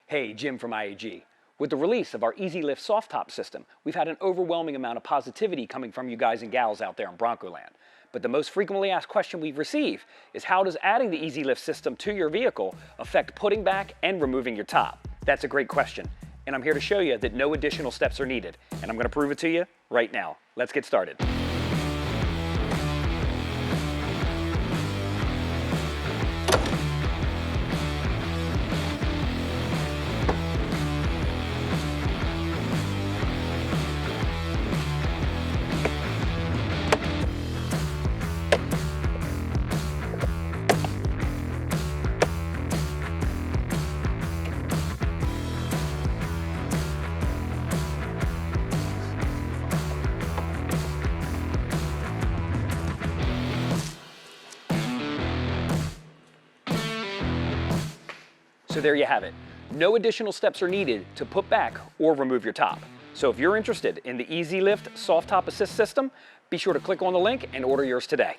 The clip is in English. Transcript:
Hey, Jim from IAG. With the release of our EasyLift soft top system, we've had an overwhelming amount of positivity coming from you guys and gals out there in Bronco land. But the most frequently asked question we've received is how does adding the EasyLift system to your vehicle affect putting back and removing your top? That's a great question, and I'm here to show you that no additional steps are needed, and I'm going to prove it to you right now. Let's get started. So there you have it. No additional steps are needed to put back or remove your top. So if you're interested in the EasyLift Soft Top Assist System, be sure to click on the link and order yours today.